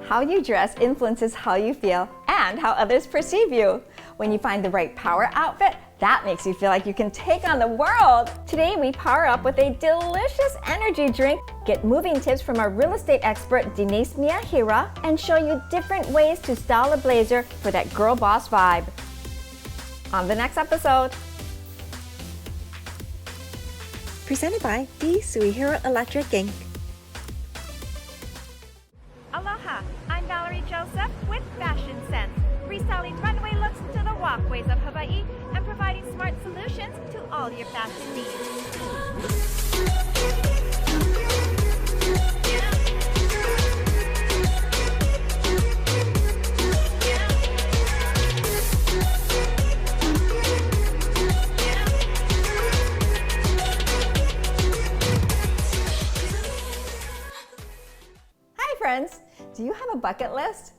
How you dress influences how you feel and how others perceive you. When you find the right power outfit, that makes you feel like you can take on the world. Today, we power up with a delicious energy drink, get moving tips from our real estate expert, Denise Miyahira, and show you different ways to style a blazer for that girl boss vibe. On the next episode. Presented by Denise Miyahira Electric Inc. Aloha, I'm Valerie Joseph with Fashion Sense, reselling runway looks to the walkways of Hawaii and providing smart solutions to all your fashion needs. Friends, do you have a bucket list?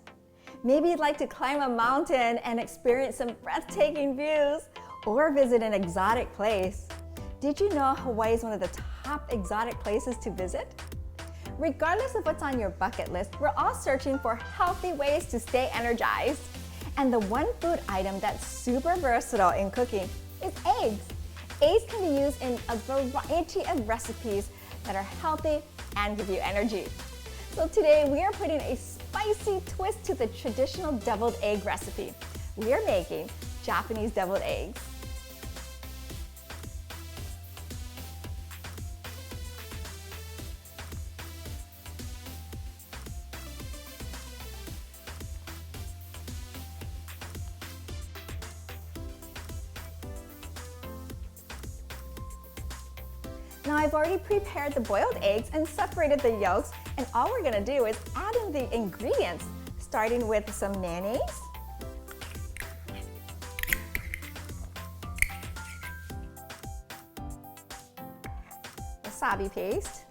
Maybe you'd like to climb a mountain and experience some breathtaking views or visit an exotic place. Did you know Hawaii is one of the top exotic places to visit? Regardless of what's on your bucket list, we're all searching for healthy ways to stay energized. And the one food item that's super versatile in cooking is eggs. Eggs can be used in a variety of recipes that are healthy and give you energy. So today we are putting a spicy twist to the traditional deviled egg recipe. We are making Japanese deviled eggs. Now I've already prepared the boiled eggs and separated the yolks, and all we're gonna do is add in the ingredients, starting with some mayonnaise, wasabi paste,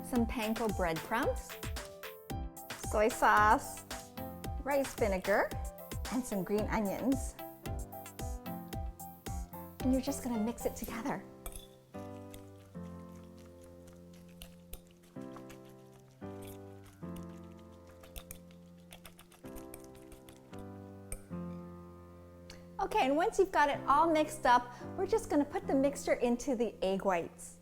some panko breadcrumbs, soy sauce, rice vinegar, and some green onions. And you're just gonna mix it together. Okay, and once you've got it all mixed up, we're just gonna put the mixture into the egg whites.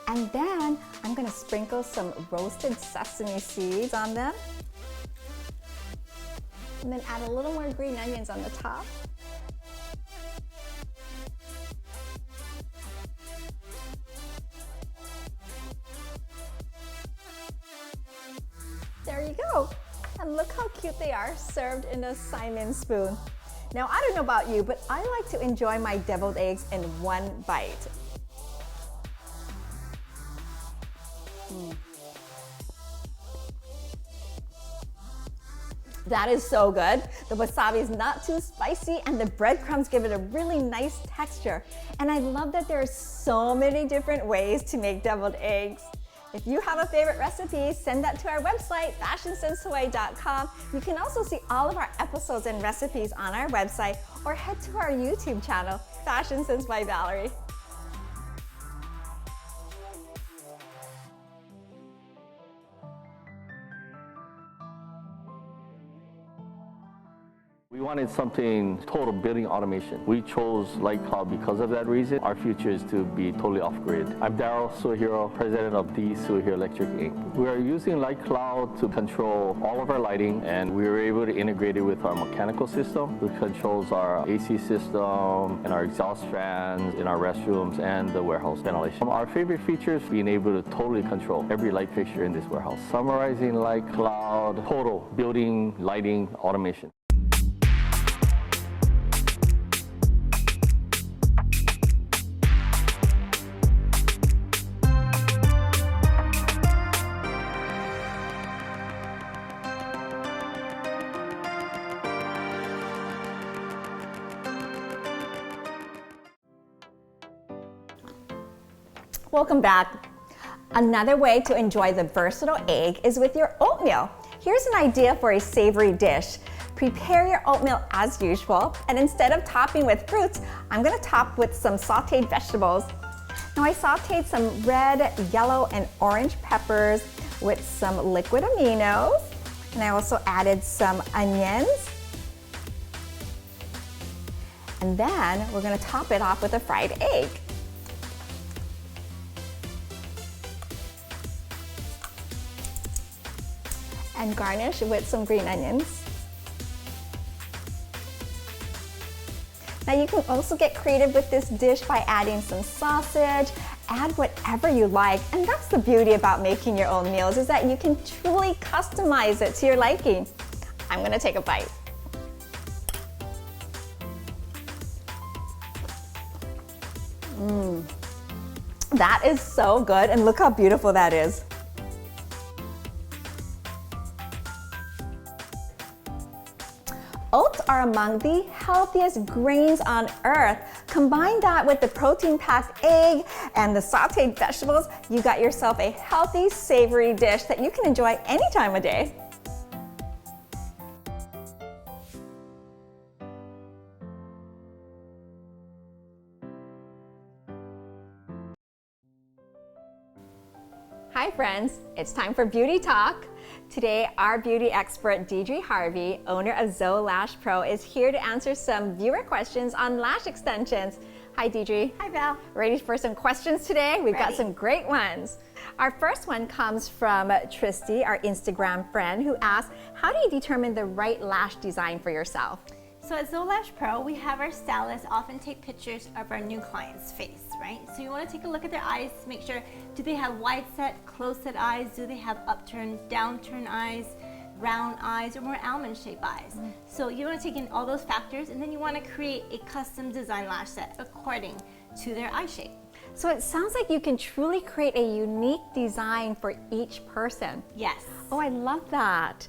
And then I'm gonna sprinkle some roasted sesame seeds on them. And then add a little more green onions on the top. There you go. And look how cute they are, served in a Simon spoon. Now, I don't know about you, but I like to enjoy my deviled eggs in one bite. That is so good. The wasabi is not too spicy and the breadcrumbs give it a really nice texture. And I love that there are so many different ways to make deviled eggs. If you have a favorite recipe, send that to our website, fashionsenshawaii.com. You can also see all of our episodes and recipes on our website or head to our YouTube channel, Fashion Sense by Valerie. We wanted something total building automation. We chose Light Cloud because of that reason. Our future is to be totally off-grid. I'm Daryl Suihiro, president of Denise Miyahira Electric Inc. We are using Light Cloud to control all of our lighting, and we were able to integrate it with our mechanical system, which controls our AC system and our exhaust fans in our restrooms and the warehouse ventilation. Our favorite feature is being able to totally control every light fixture in this warehouse. Summarizing Light Cloud, total building lighting automation. Welcome back. Another way to enjoy the versatile egg is with your oatmeal. Here's an idea for a savory dish. Prepare your oatmeal as usual, and instead of topping with fruits, I'm gonna top with some sauteed vegetables. Now I sauteed some red, yellow, and orange peppers with some liquid aminos, and I also added some onions. And then we're gonna top it off with a fried egg. And garnish with some green onions. Now you can also get creative with this dish by adding some sausage, add whatever you like, and that's the beauty about making your own meals is that you can truly customize it to your liking. I'm gonna take a bite. That is so good, and look how beautiful that is. Oats are among the healthiest grains on earth. Combine that with the protein-packed egg and the sauteed vegetables, you got yourself a healthy, savory dish that you can enjoy any time of day. Hi friends, it's time for Beauty Talk. Today, our beauty expert, Deidre Harvey, owner of Zoe Lash Pro, is here to answer some viewer questions on lash extensions. Hi, Deidre. Hi, Val. Ready for some questions today? We've got Ready. some great ones. Our first one comes from Tristy, our Instagram friend, who asks, how do you determine the right lash design for yourself? So at Zoe Lash Pro, we have our stylists often take pictures of our new client's face, right? So you want to take a look at their eyes to make sure, do they have wide set, close set eyes? Do they have upturned, downturned eyes, round eyes, or more almond shaped eyes? So you want to take in all those factors, and then you want to create a custom design lash set according to their eye shape. So it sounds like you can truly create a unique design for each person. Yes. Oh, I love that.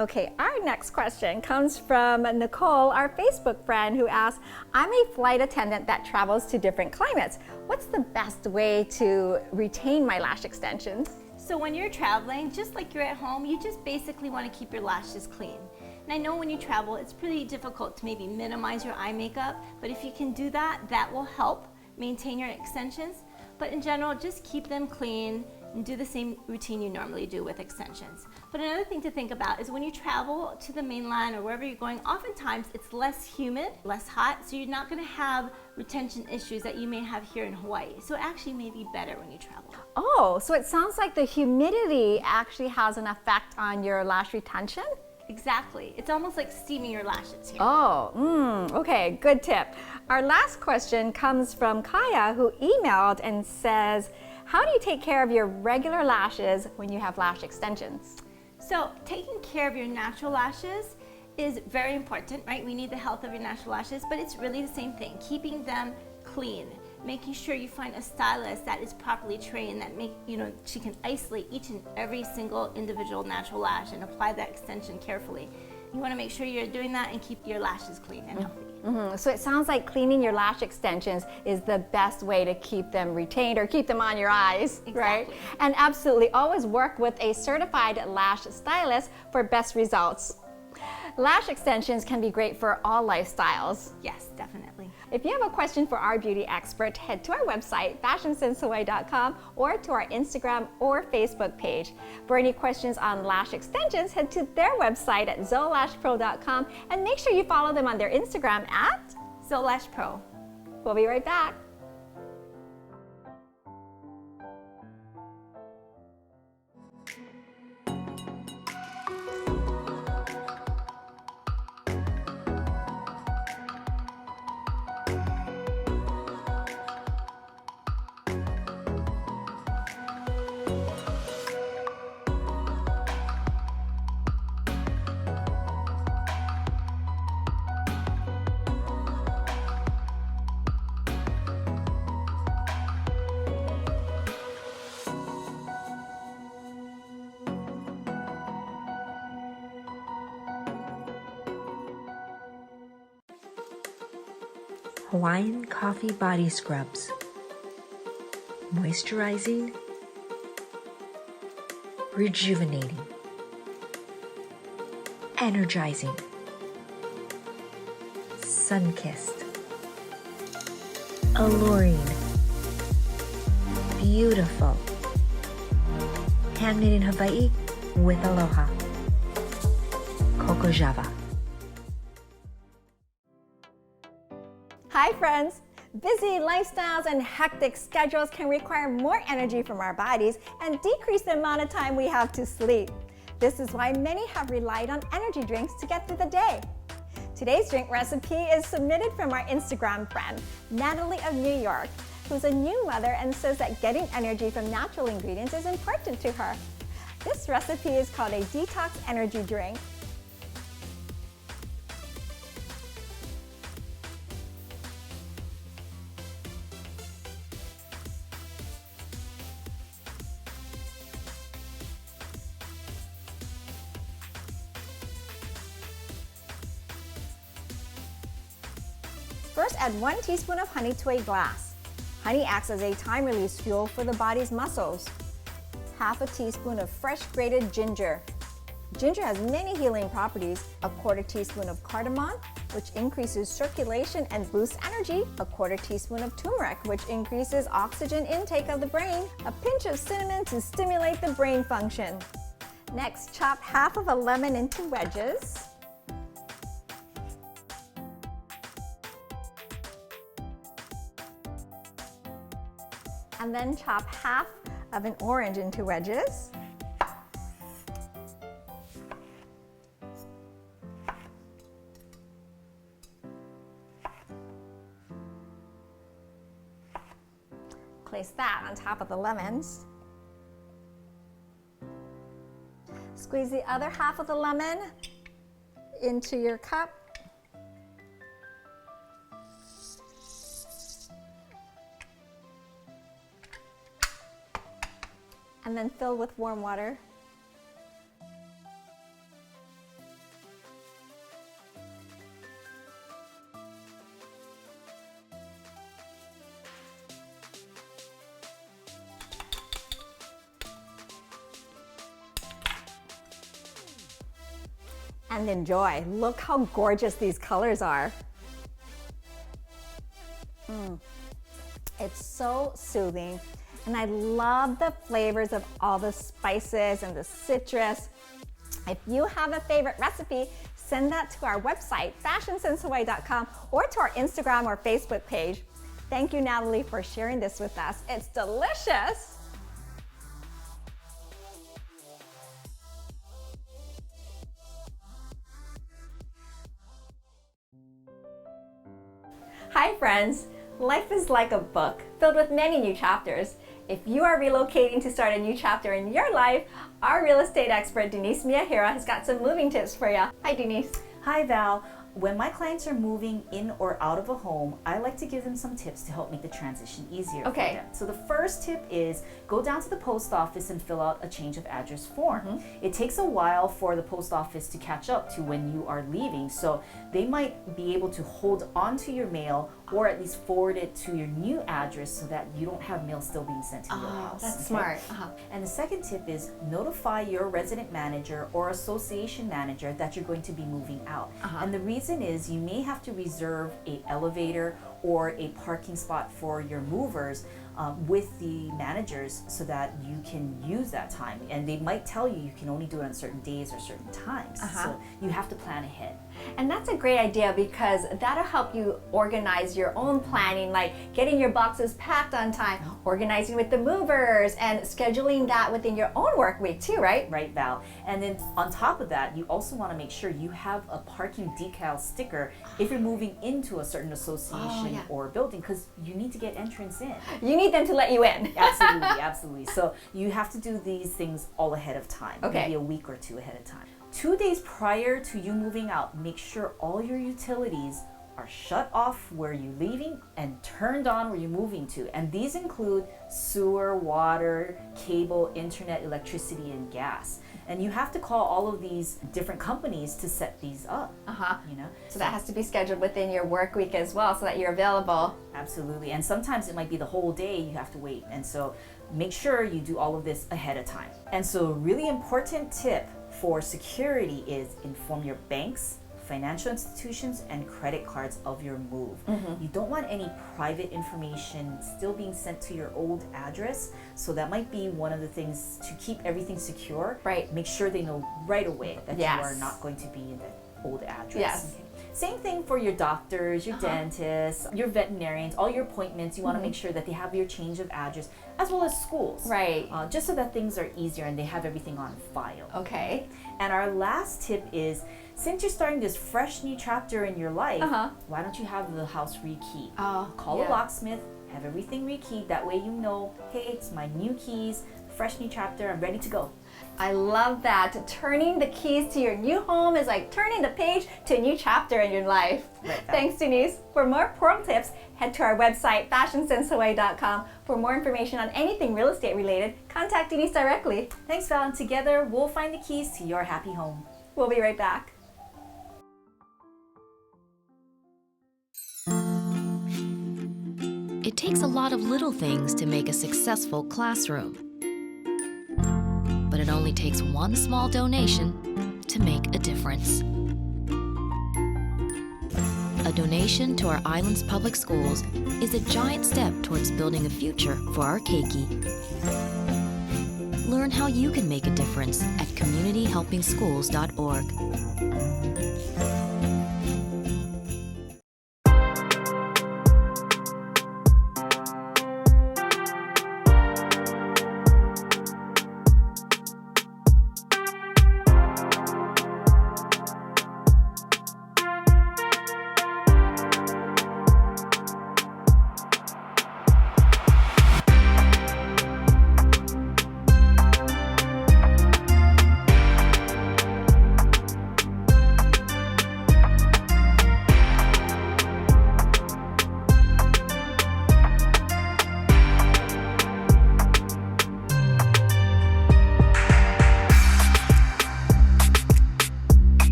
Okay, our next question comes from Nicole, our Facebook friend, who asks, I'm a flight attendant that travels to different climates. What's the best way to retain my lash extensions? So when you're traveling, just like you're at home, you just basically want to keep your lashes clean. And I know when you travel, it's pretty difficult to maybe minimize your eye makeup, but if you can do that, that will help maintain your extensions. But in general, just keep them clean and do the same routine you normally do with extensions. But another thing to think about is when you travel to the mainland or wherever you're going, oftentimes it's less humid, less hot, so you're not gonna have retention issues that you may have here in Hawaii. So it actually may be better when you travel. Oh, so it sounds like the humidity actually has an effect on your lash retention? Exactly. It's almost like steaming your lashes here. Oh, okay, good tip. Our last question comes from Kaya, who emailed and says, how do you take care of your regular lashes when you have lash extensions? So taking care of your natural lashes is very important, right? We need the health of your natural lashes, but it's really the same thing. Keeping them clean, making sure you find a stylist that is properly trained, that she can isolate each and every single individual natural lash and apply that extension carefully. You want to make sure you're doing that and keep your lashes clean and healthy. So it sounds like cleaning your lash extensions is the best way to keep them retained or keep them on your eyes, right? Exactly. And absolutely always work with a certified lash stylist for best results. Lash extensions can be great for all lifestyles. Yes, definitely. If you have a question for our beauty expert, head to our website, fashionsensehawaii.com, or to our Instagram or Facebook page. For any questions on lash extensions, head to their website at zoelashpro.com and make sure you follow them on their Instagram at Zoe Lash Pro. We'll be right back. Hawaiian Coffee Body Scrubs. moisturizing, rejuvenating, energizing, sun-kissed, alluring, beautiful, handmade in Hawaii with aloha. Coco Java. Hi friends! Busy lifestyles and hectic schedules can require more energy from our bodies and decrease the amount of time we have to sleep. This is why many have relied on energy drinks to get through the day. Today's drink recipe is submitted from our Instagram friend, Natalie of New York, who's a new mother and says that getting energy from natural ingredients is important to her. This recipe is called a detox energy drink. First, add 1 teaspoon of honey to a glass. Honey acts as a time-release fuel for the body's muscles. Half a teaspoon of fresh grated ginger. Ginger has many healing properties. A 1/4 teaspoon of cardamom, which increases circulation and boosts energy. A 1/4 teaspoon of turmeric, which increases oxygen intake of the brain. A pinch of cinnamon to stimulate the brain function. Next, chop half of a lemon into wedges. And then chop half of an orange into wedges. Place that on top of the lemons. Squeeze the other half of the lemon into your cup. And then fill with warm water. And enjoy. Look how gorgeous these colors are. It's so soothing. And I love the flavors of all the spices and the citrus. If you have a favorite recipe, send that to our website, fashionsenshawaii.com, or to our Instagram or Facebook page. Thank you, Natalie, for sharing this with us. It's delicious. Hi, friends. Life is like a book filled with many new chapters. If you are relocating to start a new chapter in your life, our real estate expert, Denise Miyahira, has got some moving tips for you. Hi, Denise. Hi, Val. When my clients are moving in or out of a home, I like to give them some tips to help make the transition easier for them. So the first tip is go down to the post office and fill out a change of address form. It takes a while for the post office to catch up to when you are leaving, so they might be able to hold on to your mail or at least forward it to your new address so that you don't have mail still being sent to your house. That's smart. And the second tip is notify your resident manager or association manager that you're going to be moving out. And the reason is you may have to reserve an elevator or a parking spot for your movers with the managers so that you can use that time. And they might tell you you can only do it on certain days or certain times. So you have to plan ahead. And that's a great idea because that'll help you organize your own planning, like getting your boxes packed on time, organizing with the movers, and scheduling that within your own work week too, right? Right, Val. And then on top of that, you also want to make sure you have a parking decal sticker if you're moving into a certain association or building, because you need to get entrance in. You need them to let you in. Absolutely, absolutely. So you have to do these things all ahead of time, maybe a week or two ahead of time. 2 days prior to you moving out, make sure all your utilities are shut off where you're leaving and turned on where you're moving to. And these include sewer, water, cable, internet, electricity, and gas. And you have to call all of these different companies to set these up. You know? So that has to be scheduled within your work week as well so that you're available. Absolutely. And sometimes it might be the whole day you have to wait. And so make sure you do all of this ahead of time. And so a really important tip for security is inform your banks, financial institutions, and credit cards of your move. You don't want any private information still being sent to your old address. So that might be one of the things to keep everything secure. Right. Make sure they know right away that Yes. you are not going to be in that old address. Yes. Okay. Same thing for your doctors, your dentists, your veterinarians, all your appointments. You want to make sure that they have your change of address, as well as schools. Right. Just so that things are easier and they have everything on file. Okay. And our last tip is, since you're starting this fresh new chapter in your life, why don't you have the house rekeyed? Call a locksmith, have everything rekeyed. That way you know, hey, it's my new keys, fresh new chapter, I'm ready to go. I love that. Turning the keys to your new home is like turning the page to a new chapter in your life. Right. Thanks, Denise. For more pro tips, head to our website, fashionsensehawaii.com. For more information on anything real estate related, contact Denise directly. Thanks, Val, and together we'll find the keys to your happy home. We'll be right back. It takes a lot of little things to make a successful classroom. But it only takes one small donation to make a difference. A donation to our island's public schools is a giant step towards building a future for our keiki. Learn how you can make a difference at communityhelpingschools.org.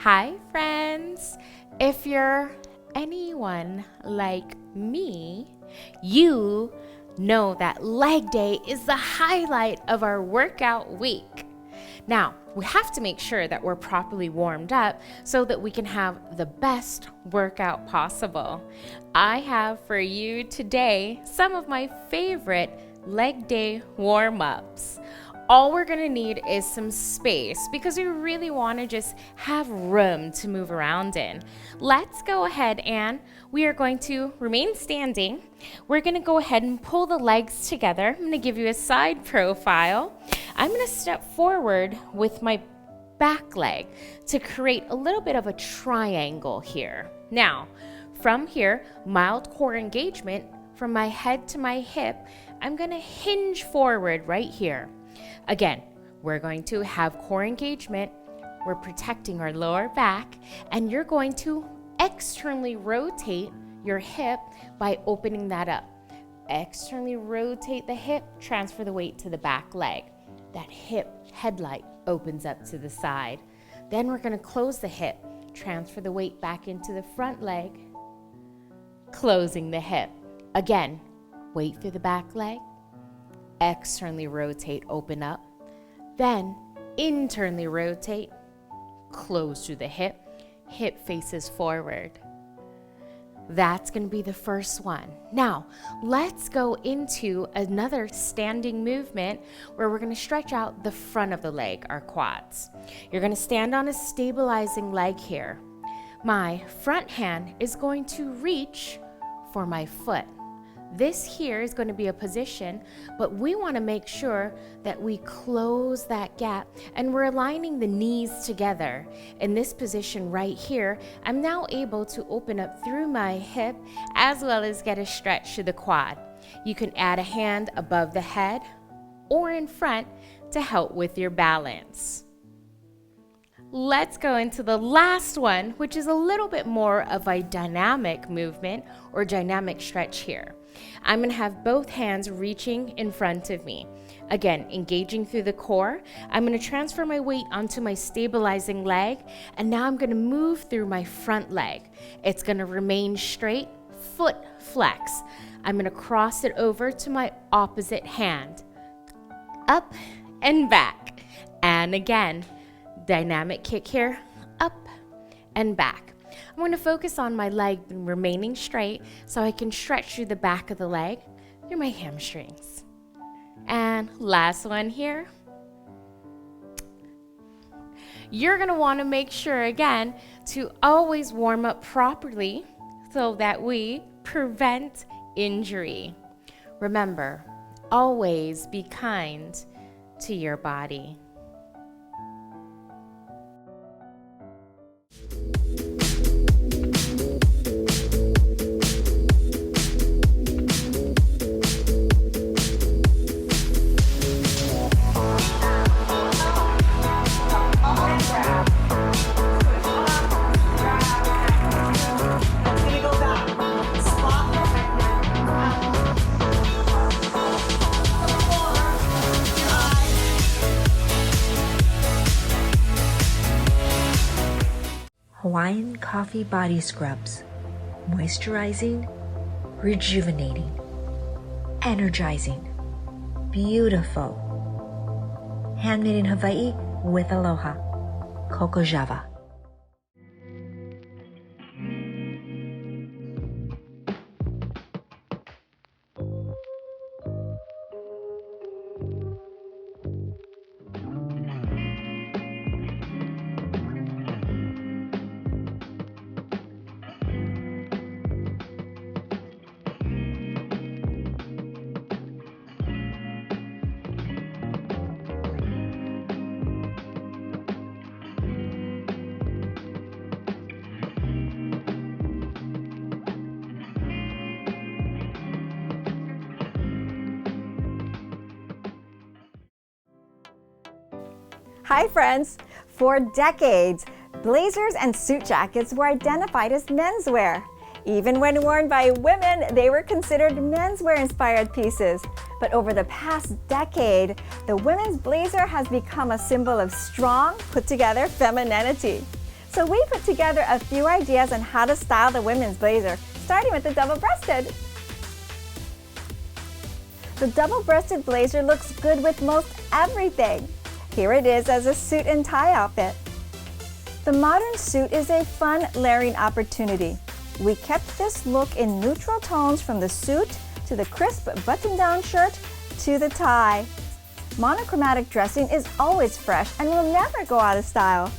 Hi friends! If you're anyone like me, you know that leg day is the highlight of our workout week. Now, we have to make sure that we're properly warmed up so that we can have the best workout possible. I have for you today some of my favorite leg day warm-ups. All we're gonna need is some space because we really wanna just have room to move around in. Let's go ahead and we are going to remain standing. We're gonna go ahead and pull the legs together. I'm gonna give you a side profile. I'm gonna step forward with my back leg to create a little bit of a triangle here. Now, from here, mild core engagement from my head to my hip, I'm gonna hinge forward right here. Again, we're going to have core engagement, we're protecting our lower back, and you're going to externally rotate your hip by opening that up. Externally rotate the hip, transfer the weight to the back leg. That hip headlight opens up to the side. Then we're going to close the hip, transfer the weight back into the front leg, closing the hip. Again, weight through the back leg, externally rotate, open up, then internally rotate, close through the hip, hip faces forward. That's going to be the first one. Now, let's go into another standing movement where we're going to stretch out the front of the leg, our quads. You're going to stand on a stabilizing leg here. My front hand is going to reach for my foot. This here is going to be a position, but we want to make sure that we close that gap and we're aligning the knees together. In this position right here, I'm now able to open up through my hip as well as get a stretch to the quad. You can add a hand above the head or in front to help with your balance. Let's go into the last one, which is a little bit more of a dynamic movement or dynamic stretch here. I'm going to have both hands reaching in front of me. Again, engaging through the core. I'm going to transfer my weight onto my stabilizing leg, and now I'm going to move through my front leg. It's going to remain straight, foot flex. I'm going to cross it over to my opposite hand. Up and back. And again, dynamic kick here, up and back. I'm going to focus on my leg remaining straight so I can stretch through the back of the leg through my hamstrings. And last one here. You're going to want to make sure again to always warm up properly so that we prevent injury. Remember, always be kind to your body. Hawaiian Coffee Body Scrubs. Moisturizing, rejuvenating, energizing, beautiful. Handmade in Hawaii with aloha. Coco Java. Hi friends! For decades, blazers and suit jackets were identified as menswear. Even when worn by women, they were considered menswear-inspired pieces. But over the past decade, the women's blazer has become a symbol of strong, put-together femininity. So we put together a few ideas on how to style the women's blazer, starting with the double-breasted. The double-breasted blazer looks good with most everything. Here it is as a suit and tie outfit. The modern suit is a fun layering opportunity. We kept this look in neutral tones from the suit to the crisp button-down shirt to the tie. Monochromatic dressing is always fresh and will never go out of style.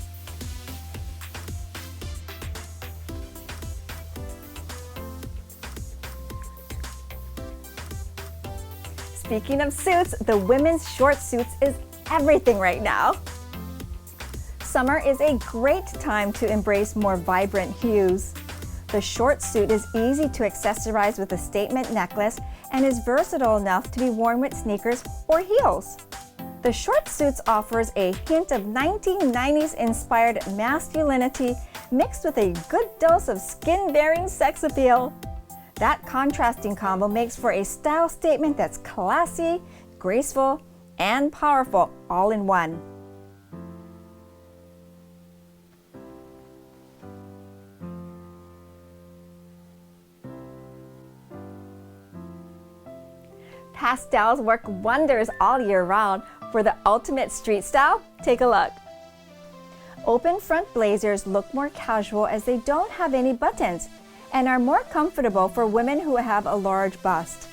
Speaking of suits, the women's short suits is everything right now. Summer is a great time to embrace more vibrant hues. The short suit is easy to accessorize with a statement necklace and is versatile enough to be worn with sneakers or heels. The short suits offers a hint of 1990s inspired masculinity mixed with a good dose of skin-bearing sex appeal. That contrasting combo makes for a style statement that's classy, graceful, and powerful all in one. Pastels work wonders all year round. For the ultimate street style, take a look. Open front blazers look more casual as they don't have any buttons and are more comfortable for women who have a large bust.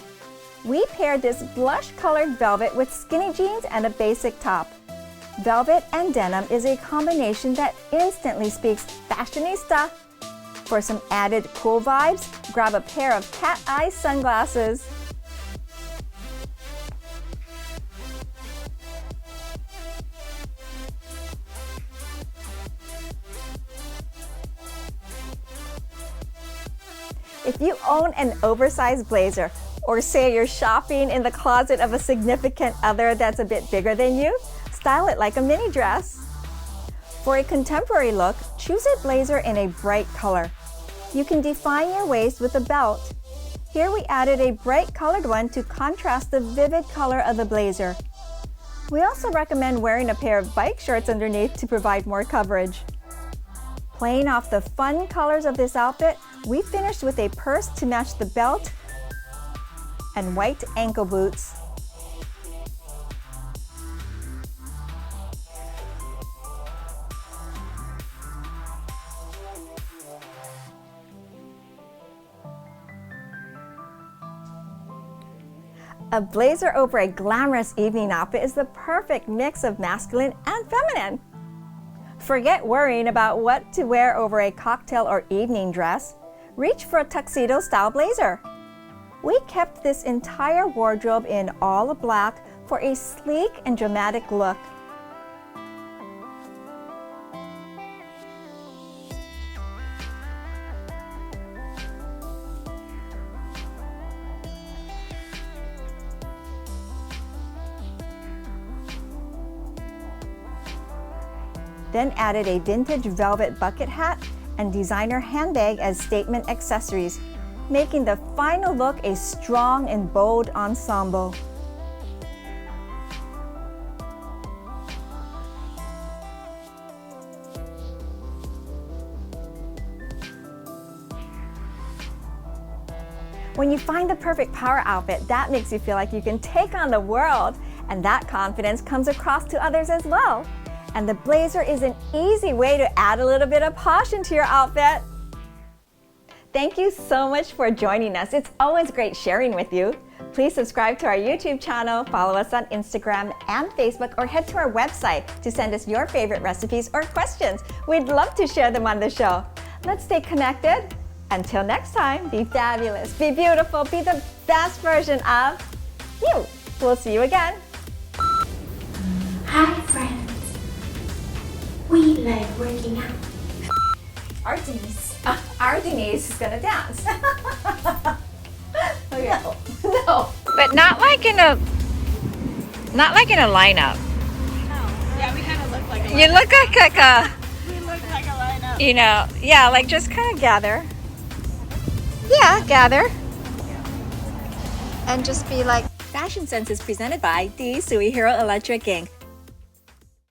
We paired this blush-colored velvet with skinny jeans and a basic top. Velvet and denim is a combination that instantly speaks fashionista For some added cool vibes, grab a pair of cat eye sunglasses. If you own an oversized blazer, or say you're shopping in the closet of a significant other that's a bit bigger than you, style it like a mini dress. For a contemporary look, choose a blazer in a bright color. You can define your waist with a belt. Here we added a bright colored one to contrast the vivid color of the blazer. We also recommend wearing a pair of bike shorts underneath to provide more coverage. Playing off the fun colors of this outfit, we finished with a purse to match the belt and white ankle boots. A blazer over a glamorous evening outfit is the perfect mix of masculine and feminine. Forget worrying about what to wear over a cocktail or evening dress. Reach for a tuxedo-style blazer. We kept this entire wardrobe in all black for a sleek and dramatic look. Then added a vintage velvet bucket hat and designer handbag as statement accessories, making the final look a strong and bold ensemble. When you find the perfect power outfit, that makes you feel like you can take on the world, and that confidence comes across to others as well. And the blazer is an easy way to add a little bit of posh into your outfit. Thank you so much for joining us. It's always great sharing with you. Please subscribe to our YouTube channel, follow us on Instagram and Facebook, or head to our website to send us your favorite recipes or questions. We'd love to share them on the show. Let's stay connected. Until next time, be fabulous, be beautiful, be the best version of you. We'll see you again. Hi friends. We like working out. Our Denise. Our Denise is gonna dance. Okay. No. But not like in a lineup. Yeah, we kind of look like You look like a, We look like a lineup. you know, yeah, like just kind of gather. Yeah, gather. And just be like, Fashion Sense is presented by the Menswear Electric Inc.